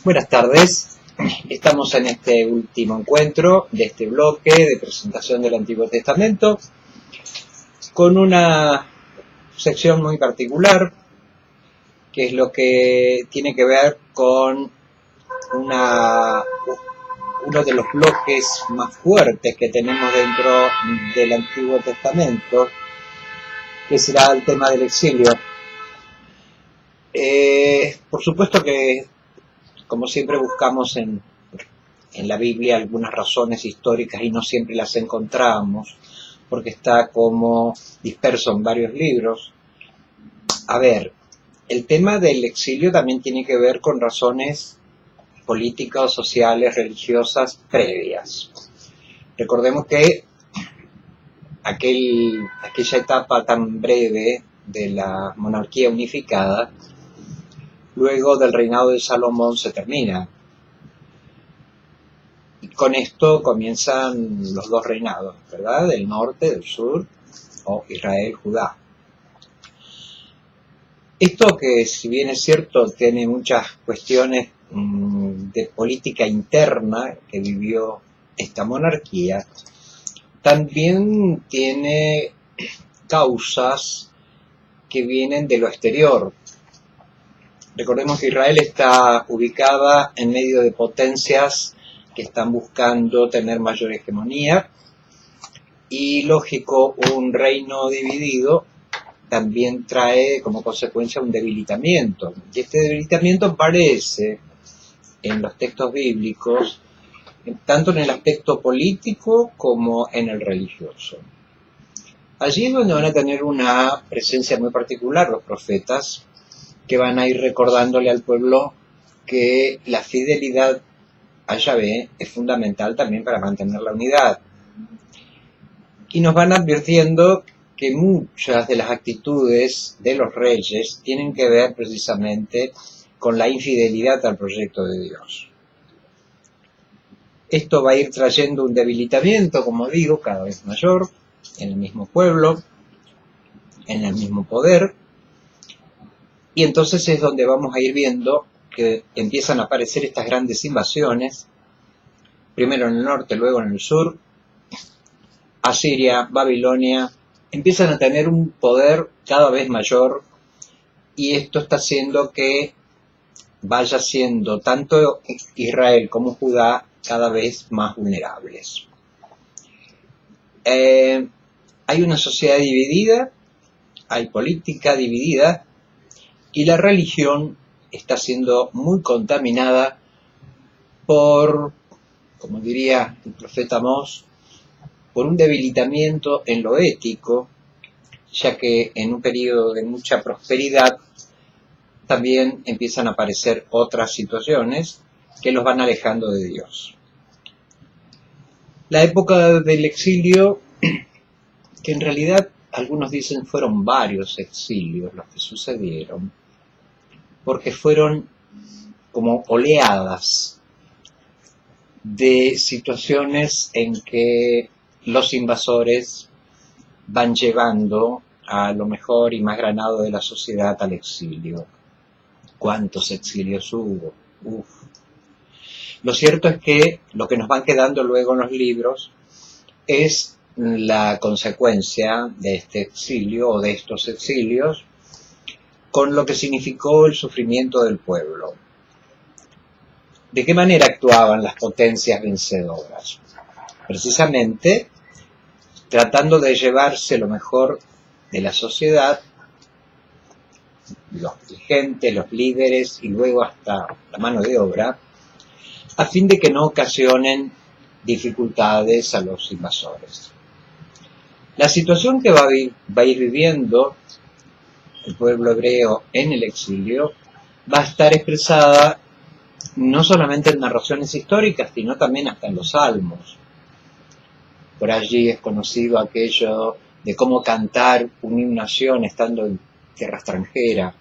Buenas tardes, estamos en este último encuentro de este bloque de presentación del Antiguo Testamento con una sección muy particular que es lo que tiene que ver con uno de los bloques más fuertes que tenemos dentro del Antiguo Testamento, que será el tema del exilio. Por supuesto que, como siempre, buscamos en la Biblia algunas razones históricas y no siempre las encontramos, porque está como disperso en varios libros. A ver, el tema del exilio también tiene que ver con razones políticas, sociales, religiosas previas. Recordemos que aquella etapa tan breve de la monarquía unificada, luego del reinado de Salomón, se termina. Y con esto comienzan los dos reinados, ¿verdad? Del norte, del sur, o Israel, Judá. Esto, que si bien es cierto, tiene muchas cuestiones de política interna que vivió esta monarquía, también tiene causas que vienen de lo exterior. Recordemos que Israel está ubicada en medio de potencias que están buscando tener mayor hegemonía, y lógico, un reino dividido también trae como consecuencia un debilitamiento, y este debilitamiento aparece en los textos bíblicos tanto en el aspecto político como en el religioso. Allí es donde van a tener una presencia muy particular los profetas, que van a ir recordándole al pueblo que la fidelidad a Yahvé es fundamental también para mantener la unidad. Y nos van advirtiendo que muchas de las actitudes de los reyes tienen que ver precisamente con la infidelidad al proyecto de Dios. Esto va a ir trayendo un debilitamiento, como digo, cada vez mayor en el mismo pueblo, en el mismo poder, y entonces es donde vamos a ir viendo que empiezan a aparecer estas grandes invasiones, primero en el norte, luego en el sur. Asiria, Babilonia, empiezan a tener un poder cada vez mayor, y esto está haciendo que vaya siendo tanto Israel como Judá cada vez más vulnerables. Hay una sociedad dividida, hay política dividida, y la religión está siendo muy contaminada por, como diría el profeta Amós, por un debilitamiento en lo ético, ya que en un periodo de mucha prosperidad también empiezan a aparecer otras situaciones que los van alejando de Dios. La época del exilio, que en realidad algunos dicen fueron varios exilios los que sucedieron, porque fueron como oleadas de situaciones en que los invasores van llevando a lo mejor y más granado de la sociedad al exilio. ¿Cuántos exilios hubo? Uf. Lo cierto es que lo que nos van quedando luego en los libros es la consecuencia de este exilio o de estos exilios, con lo que significó el sufrimiento del pueblo. ¿De qué manera actuaban las potencias vencedoras? Precisamente tratando de llevarse lo mejor de la sociedad, los dirigentes, los líderes y luego hasta la mano de obra, a fin de que no ocasionen dificultades a los invasores. La situación que va a ir viviendo el pueblo hebreo en el exilio va a estar expresada no solamente en narraciones históricas, sino también hasta en los salmos. Por allí es conocido aquello de cómo cantar una himnación estando en tierra extranjera.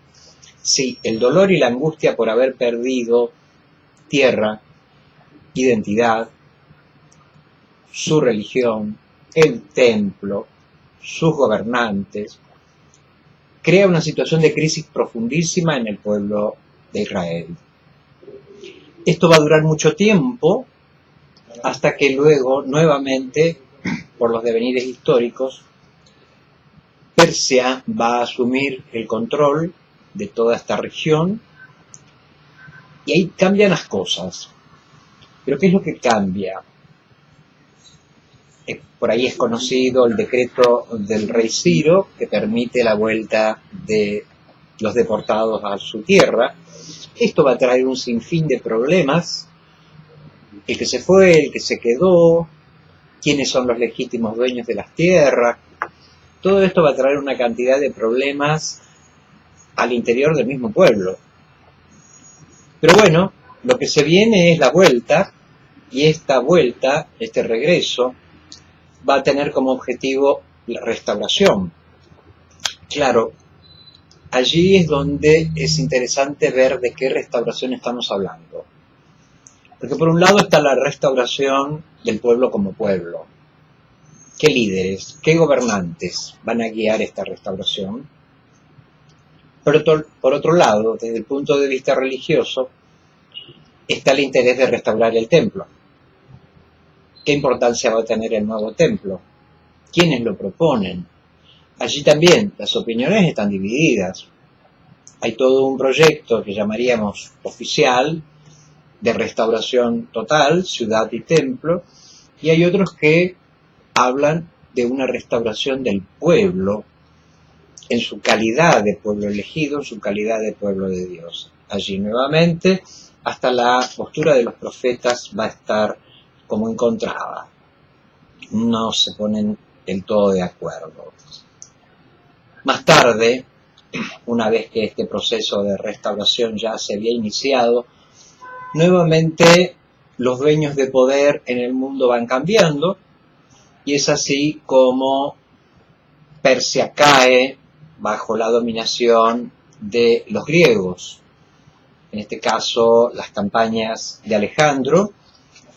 Sí, el dolor y la angustia por haber perdido tierra, identidad, su religión, el templo, sus gobernantes, crea una situación de crisis profundísima en el pueblo de Israel. Esto va a durar mucho tiempo, hasta que luego, nuevamente, por los devenires históricos, Persia va a asumir el control de toda esta región, y ahí cambian las cosas. Pero ¿qué es lo que cambia? Por ahí es conocido el decreto del rey Ciro, que permite la vuelta de los deportados a su tierra. Esto va a traer un sinfín de problemas: el que se fue, el que se quedó, quiénes son los legítimos dueños de las tierras. Todo esto va a traer una cantidad de problemas al interior del mismo pueblo. Pero bueno, lo que se viene es la vuelta, y esta vuelta, este regreso, va a tener como objetivo la restauración. Claro, allí es donde es interesante ver de qué restauración estamos hablando. Porque por un lado está la restauración del pueblo como pueblo. ¿Qué líderes, qué gobernantes van a guiar esta restauración? Por otro lado, desde el punto de vista religioso, está el interés de restaurar el templo. ¿Qué importancia va a tener el nuevo templo? ¿Quiénes lo proponen? Allí también las opiniones están divididas. Hay todo un proyecto que llamaríamos oficial, de restauración total, ciudad y templo, y hay otros que hablan de una restauración del pueblo, en su calidad de pueblo elegido, en su calidad de pueblo de Dios. Allí nuevamente, hasta la postura de los profetas va a estar como encontrada. No se ponen del todo de acuerdo. Más tarde, una vez que este proceso de restauración ya se había iniciado, nuevamente los dueños de poder en el mundo van cambiando, y es así como Persia cae bajo la dominación de los griegos. En este caso, las campañas de Alejandro,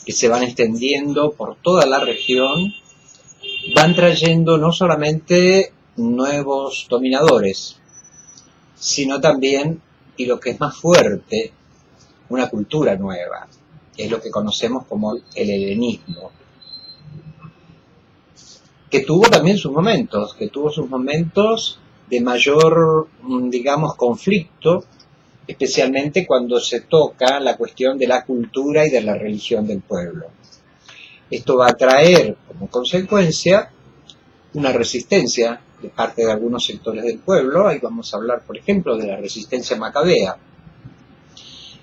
que se van extendiendo por toda la región, van trayendo no solamente nuevos dominadores, sino también, y lo que es más fuerte, una cultura nueva, que es lo que conocemos como el helenismo, que tuvo también sus momentos, de mayor, digamos, conflicto, especialmente cuando se toca la cuestión de la cultura y de la religión del pueblo. Esto va a traer como consecuencia una resistencia de parte de algunos sectores del pueblo. Ahí vamos a hablar, por ejemplo, de la resistencia macabea.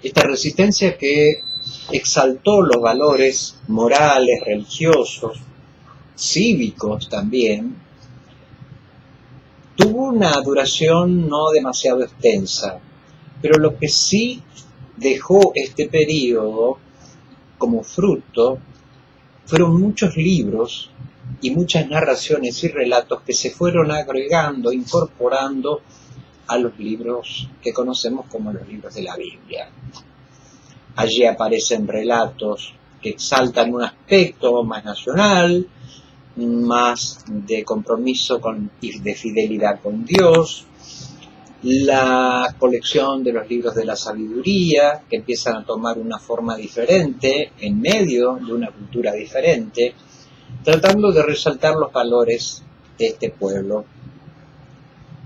Esta resistencia que exaltó los valores morales, religiosos, cívicos también, tuvo una duración no demasiado extensa, pero lo que sí dejó este periodo como fruto fueron muchos libros y muchas narraciones y relatos que se fueron agregando, incorporando a los libros que conocemos como los libros de la Biblia. Allí aparecen relatos que exaltan un aspecto más nacional, más de compromiso y de fidelidad con Dios, la colección de los libros de la sabiduría, que empiezan a tomar una forma diferente en medio de una cultura diferente, tratando de resaltar los valores de este pueblo.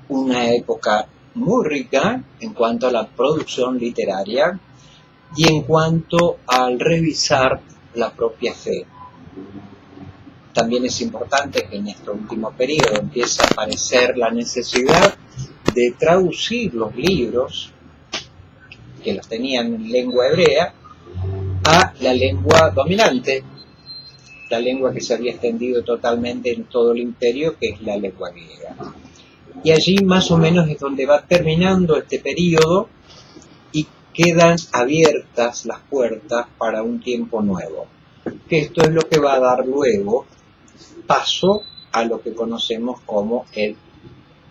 Una época muy rica en cuanto a la producción literaria y en cuanto al revisar la propia fe. También es importante que en este último periodo empiece a aparecer la necesidad de traducir los libros que los tenían en lengua hebrea a la lengua dominante, la lengua que se había extendido totalmente en todo el imperio, que es la lengua griega. Y allí más o menos es donde va terminando este periodo y quedan abiertas las puertas para un tiempo nuevo, que esto es lo que va a dar luego paso a lo que conocemos como el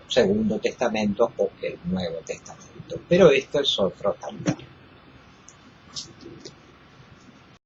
Segundo Testamento o el Nuevo Testamento. Pero esto es otro también.